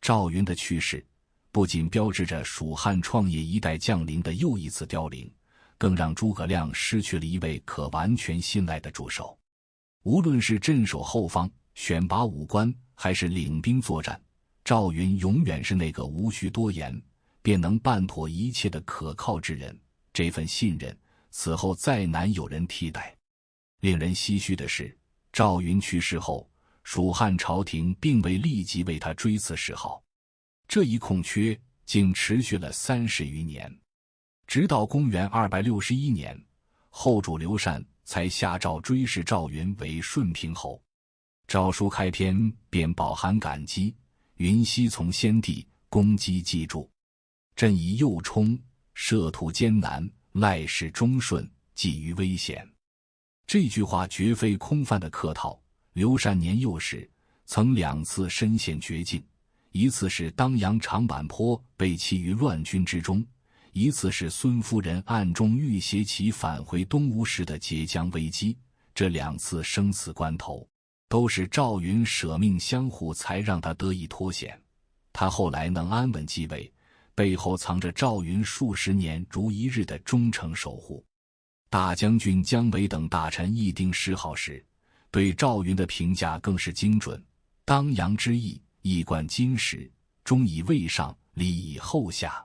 赵云的去世，不仅标志着蜀汉创业一代将领的又一次凋零，更让诸葛亮失去了一位可完全信赖的助手。无论是镇守后方、选拔武官，还是领兵作战，赵云永远是那个无需多言便能办妥一切的可靠之人。这份信任，此后再难有人替代。令人唏嘘的是，赵云去世后，蜀汉朝廷并未立即为他追赐谥号，这一空缺竟持续了30余年。直到公元261年，后主刘禅才下诏追谥赵云为顺平侯。诏书开篇便饱含感激，云昔从先帝，功绩记住，朕以右冲，涉途艰难，赖事忠顺，济于危险。这句话绝非空泛的客套。刘禅年幼时曾2次身陷绝境，一次是当阳长坂坡被弃于乱军之中，一次是孙夫人暗中欲挟其返回东吴时的截江危机。这2次生死关头，都是赵云舍命相护才让他得以脱险。他后来能安稳继位，背后藏着赵云数十年如一日的忠诚守护。大将军姜维等大臣议定谥号时，对赵云的评价更是精准。当阳之役，一贯金石，忠以位上，礼以后下。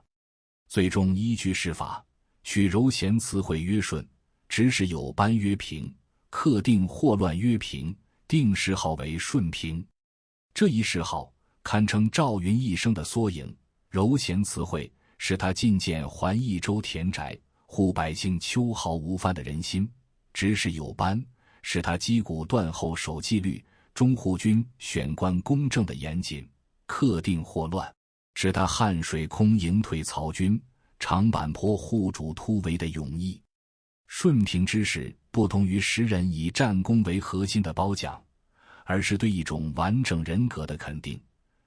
最终依据谥法，取柔贤词汇曰顺，执事有班曰平，克定祸乱曰平，定谥号为顺平。这一谥号堪称赵云一生的缩影。柔贤词汇使他进谏还益州田宅，护百姓秋毫无犯的人心；执事有班使他击鼓断后守纪律，中护军选官公正的严谨；克定祸乱使他汉水空迎退曹军，长坂坡护主突围的勇毅。顺平之时不同于时人以战功为核心的褒奖，而是对一种完整人格的肯定。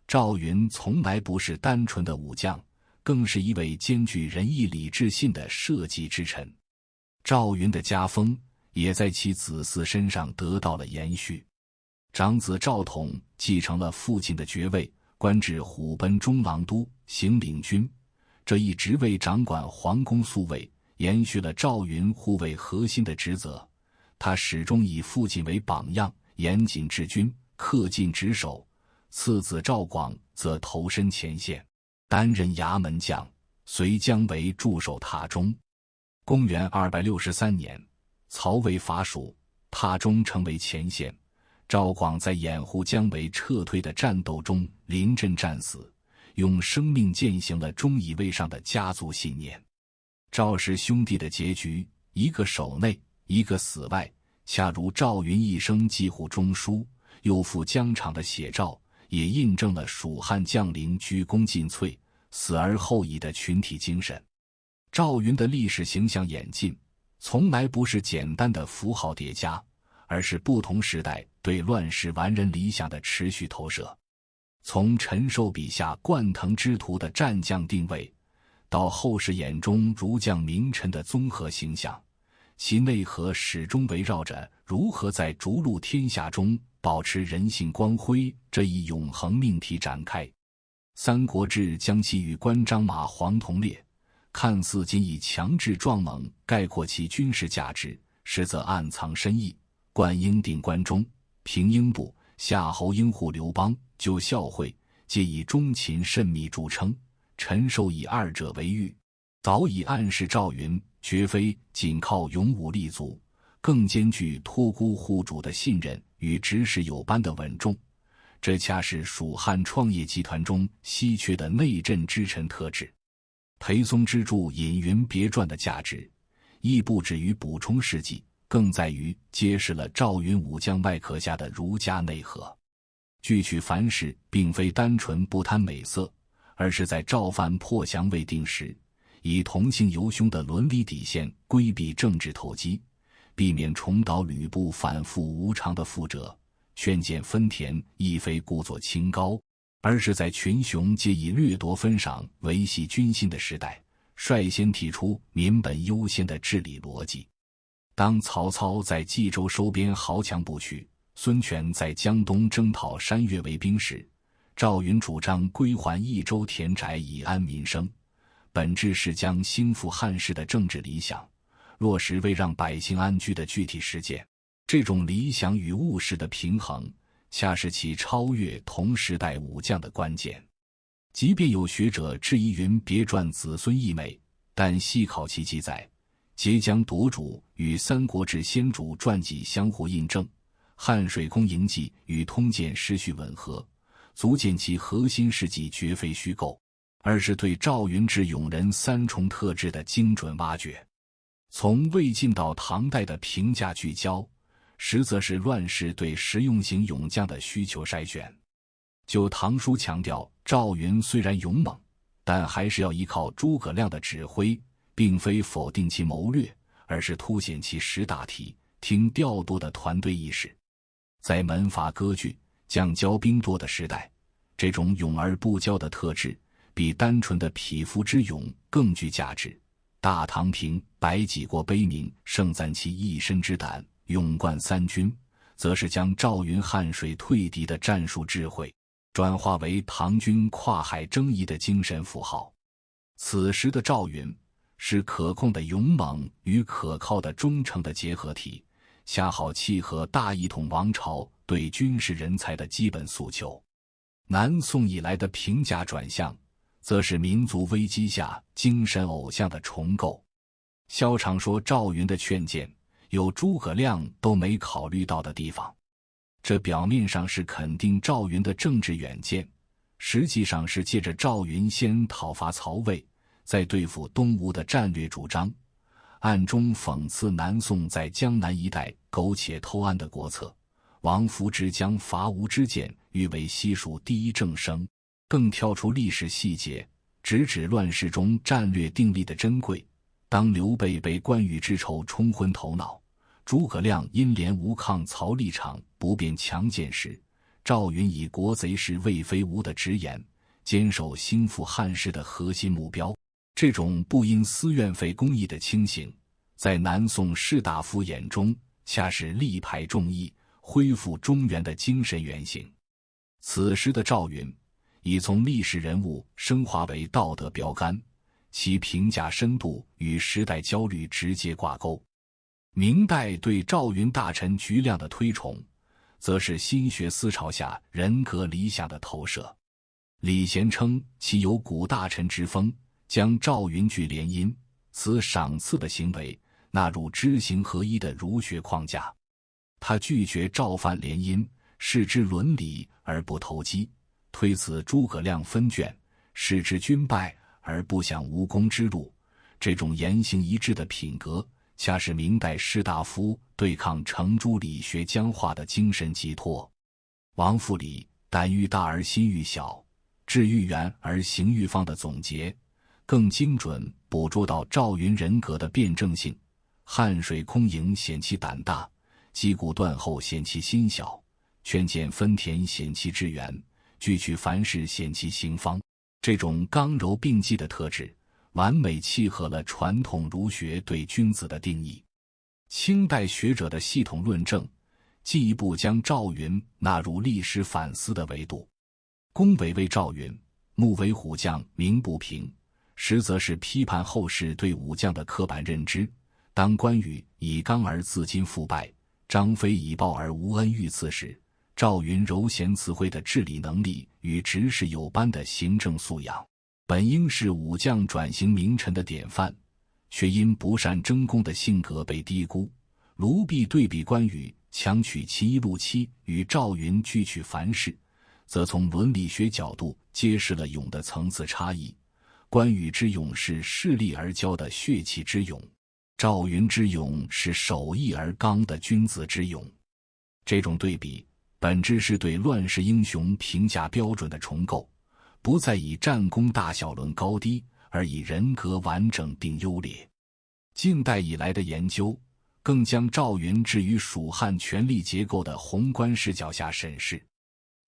赵云从来不是单纯的武将，更是一位兼具仁义礼智信的社稷之臣。赵云的家风也在其子嗣身上得到了延续。长子赵统继承了父亲的爵位，官至虎贲中郎都、行领军，这一职位掌管皇宫宿卫，延续了赵云护卫核心的职责。他始终以父亲为榜样，严谨治军，恪尽职守。次子赵广则投身前线，担任衙门将，随姜维驻守榻中。公元263年，曹魏伐蜀，榻中成为前线。赵广在掩护姜维撤退的战斗中临阵战死，用生命践行了忠以为上的家族信念。赵氏兄弟的结局，一个守内，一个死外，恰如赵云一生疾护中枢，又赴疆场的写照，也印证了蜀汉将领鞠躬尽瘁，死而后已的群体精神。赵云的历史形象演进，从来不是简单的符号叠加，而是不同时代对乱世完人理想的持续投射。从陈寿笔下贯腾之徒的战将定位，到后世眼中儒将名臣的综合形象，其内核始终围绕着如何在逐鹿天下中保持人性光辉这一永恒命题展开。《三国志》将其与关张马黄同列，看似仅以强制壮猛概括其军事价值，实则暗藏深意。灌婴定关中，平英布，夏侯婴护刘邦，救孝惠，皆以忠勤慎密著称。陈寿以二者为喻，早已暗示赵云绝非仅靠勇武立足，更兼具托孤护主的信任与执事有班的稳重。这恰是蜀汉创业集团中稀缺的内镇之臣特质。裴松之著《隐云别传》的价值，亦不止于补充事迹，更在于揭示了赵云武将外壳下的儒家内核。具取凡事并非单纯不贪美色，而是在赵范破降未定时，以同性尤兄的伦理底线规避政治投机，避免重蹈吕布反复无常的覆辙。劝谏分田亦非故作清高，而是在群雄皆以掠夺分赏维系军心的时代，率先提出民本优先的治理逻辑。当曹操在冀州收编豪强部曲，孙权在江东征讨山越为兵时，赵云主张归还益州田宅以安民生，本质是将兴复汉室的政治理想落实为让百姓安居的具体实践。这种理想与务实的平衡，恰是其超越同时代武将的关键。即便有学者质疑云别传子孙溢美，但细考其记载，皆将夺主与《三国志》先主传记相互印证，汉水空营记与通鉴时序吻合，足见其核心事迹绝非虚构，而是对赵云智勇人三重特质的精准挖掘。从魏晋到唐代的评价聚焦，实则是乱世对实用型勇将的需求筛选。就唐书强调赵云虽然勇猛，但还是要依靠诸葛亮的指挥，并非否定其谋略，而是凸显其识大体、听调度的团队意识。在门阀割据、将骄兵多的时代，这种勇而不骄的特质，比单纯的匹夫之勇更具价值。大唐平白济过悲鸣，盛赞其一身之胆，勇冠三军，则是将赵云汉水退敌的战术智慧转化为唐军跨海征夷的精神符号。此时的赵云是可控的勇猛与可靠的忠诚的结合体，恰好契合大一统王朝对军事人才的基本诉求。南宋以来的评价转向，则是民族危机下精神偶像的重构。萧常说赵云的劝谏有诸葛亮都没考虑到的地方，这表面上是肯定赵云的政治远见，实际上是借着赵云先讨伐曹魏，再对付东吴的战略主张，暗中讽刺南宋在江南一带苟且偷安的国策。王夫之将伐吴之剑誉为西蜀第一正声，更跳出历史细节，直指乱世中战略定力的珍贵。当刘备被关羽之仇冲昏头脑，诸葛亮因连吴抗曹立场不变强健时，赵云以国贼是魏非吴的直言，坚守兴复汉室的核心目标。这种不因私怨废公义的清醒，在南宋士大夫眼中恰是力排众议、恢复中原的精神原型。此时的赵云已从历史人物升华为道德标杆，其评价深度与时代焦虑直接挂钩。明代对赵云大臣菊亮的推崇，则是新学思潮下人格理想的投射。李贤称其有古大臣之风，将赵云据联姻、此赏赐的行为纳入知行合一的儒学框架。他拒绝赵范联姻，视之伦理而不投机，推辞诸葛亮分卷，视之军败而不想无功之路。这种言行一致的品格，恰是明代士大夫对抗程朱理学僵化的精神寄托。王复礼胆欲大而心欲小，志欲远而行欲放的总结，更精准捕捉到赵云人格的辩证性。汉水空盈显其胆大，击鼓断后显其心小，劝谏分田显其志远，拒取凡事显其行方。这种刚柔并济的特质，完美契合了传统儒学对君子的定义。清代学者的系统论证，进一步将赵云纳入历史反思的维度。恭维为赵云，目为虎将，鸣不平，实则是批判后世对武将的刻板认知。当关羽以刚而自矜腐败，张飞以暴而无恩遇刺时，赵云柔贤慈惠的治理能力与执事有班的行政素养，本应是武将转型名臣的典范，却因不善争功的性格被低估。卢弼对比关羽强取其一路期与赵云拒取凡事，则从伦理学角度揭示了勇的层次差异。关羽之勇是势利而骄的血气之勇，赵云之勇是守义而刚的君子之勇。这种对比本质是对乱世英雄评价标准的重构，不再以战功大小论高低，而以人格完整定优劣。近代以来的研究更将赵云置于蜀汉权力结构的宏观视角下审视。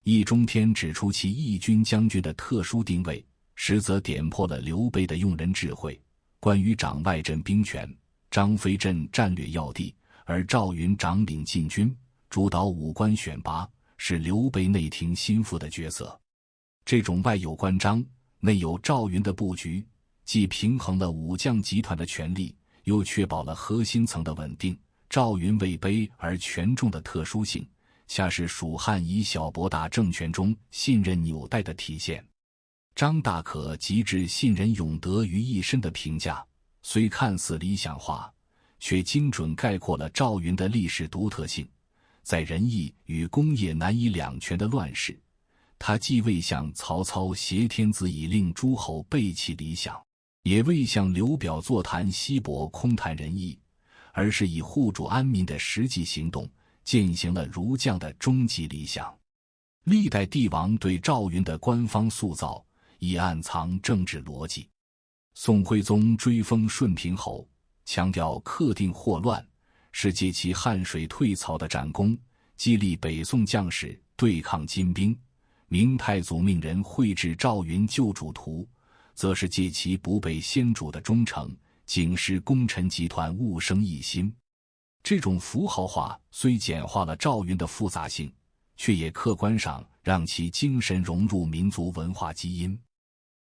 易中天指出其义军将军的特殊定位，实则点破了刘备的用人智慧。关羽掌外镇兵权，张飞镇战略要地，而赵云掌领禁军，主导武官选拔，是刘备内廷心腹的角色。这种外有关张，内有赵云的布局，既平衡了武将集团的权力，又确保了核心层的稳定。赵云位卑而权重的特殊性，恰是蜀汉以小博大政权中信任纽带的体现。张大可极致信任永德于一身的评价，虽看似理想化，却精准概括了赵云的历史独特性。在仁义与功业难以两全的乱世，他既未向曹操挟天子以令诸侯背弃理想，也未向刘表坐谈西伯空谈仁义，而是以护主安民的实际行动践行了儒将的终极理想。历代帝王对赵云的官方塑造亦暗藏政治逻辑。宋徽宗追封顺平侯，强调克定祸乱，是借其汉水退曹的战功，激励北宋将士对抗金兵。明太祖命人绘制赵云救主图，则是借其不被先主的忠诚，警示功臣集团勿生异心。这种符号化虽简化了赵云的复杂性，却也客观上让其精神融入民族文化基因。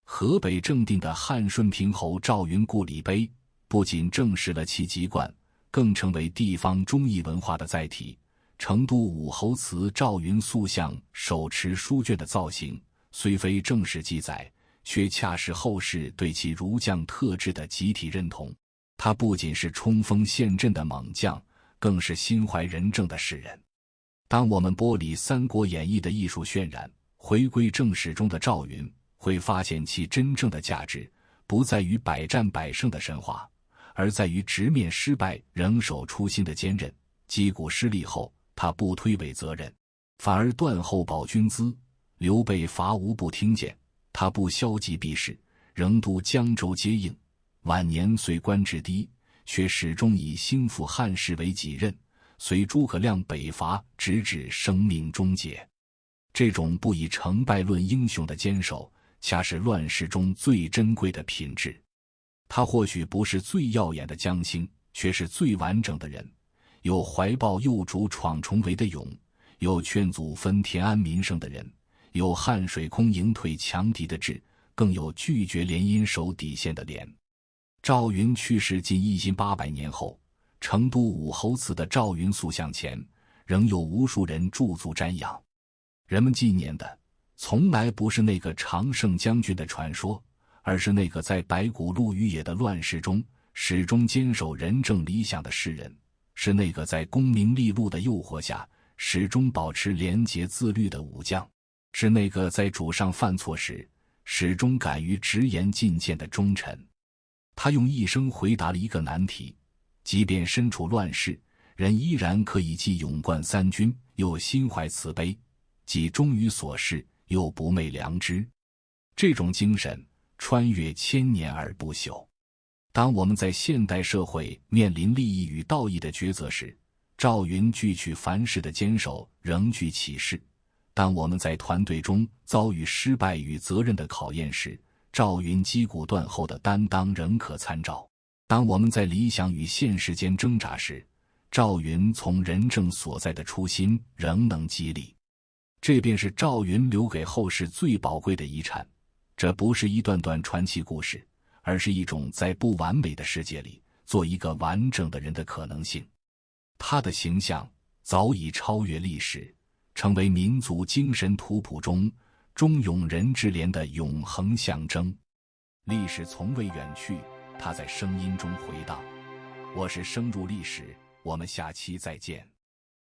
河北正定的汉顺平侯赵云故里碑，不仅证实了其籍贯，更成为地方忠义文化的载体。成都武侯祠赵云塑像手持书卷的造型，虽非正史记载，却恰是后世对其儒将特质的集体认同。他不仅是冲锋陷阵的猛将，更是心怀仁政的士人。当我们剥离《三国演义》的艺术渲染，回归正史中的赵云，会发现其真正的价值不在于百战百胜的神话，而在于直面失败仍守初心的坚韧。击鼓失利后，他不推诿责任，反而断后保军资。刘备伐吴不听谏，他不消极避世，仍督江州接应。晚年虽官至低，却始终以兴复汉室为己任，随诸葛亮北伐，直至生命终结。这种不以成败论英雄的坚守，恰是乱世中最珍贵的品质。他或许不是最耀眼的将星，却是最完整的人，有怀抱幼主闯重围的勇，有劝阻分田安民生的人，有汉水空盈退强敌的志，更有拒绝联姻守底线的联。赵云去世近1800年后，成都武侯祠的赵云塑像前仍有无数人驻足瞻仰。人们纪念的从来不是那个常胜将军的传说，而是那个在白骨露于野的乱世中始终坚守仁政理想的士人，是那个在功名利禄的诱惑下始终保持廉洁自律的武将，是那个在主上犯错时始终敢于直言进谏的忠臣。他用一生回答了一个难题，即便身处乱世，人依然可以既勇冠三军，又心怀慈悲，既忠于所事，又不昧良知。这种精神穿越千年而不朽。当我们在现代社会面临利益与道义的抉择时，赵云拒取凡事的坚守仍具启示；当我们在团队中遭遇失败与责任的考验时，赵云击鼓断后的担当仍可参照；当我们在理想与现实间挣扎时，赵云从仁政所在的初心仍能激励。这便是赵云留给后世最宝贵的遗产。这不是一段段传奇故事，而是一种在不完美的世界里做一个完整的人的可能性。他的形象早已超越历史，成为民族精神图谱中忠勇仁智廉的永恒象征。历史从未远去，它在声音中回荡。我是深入历史，我们下期再见。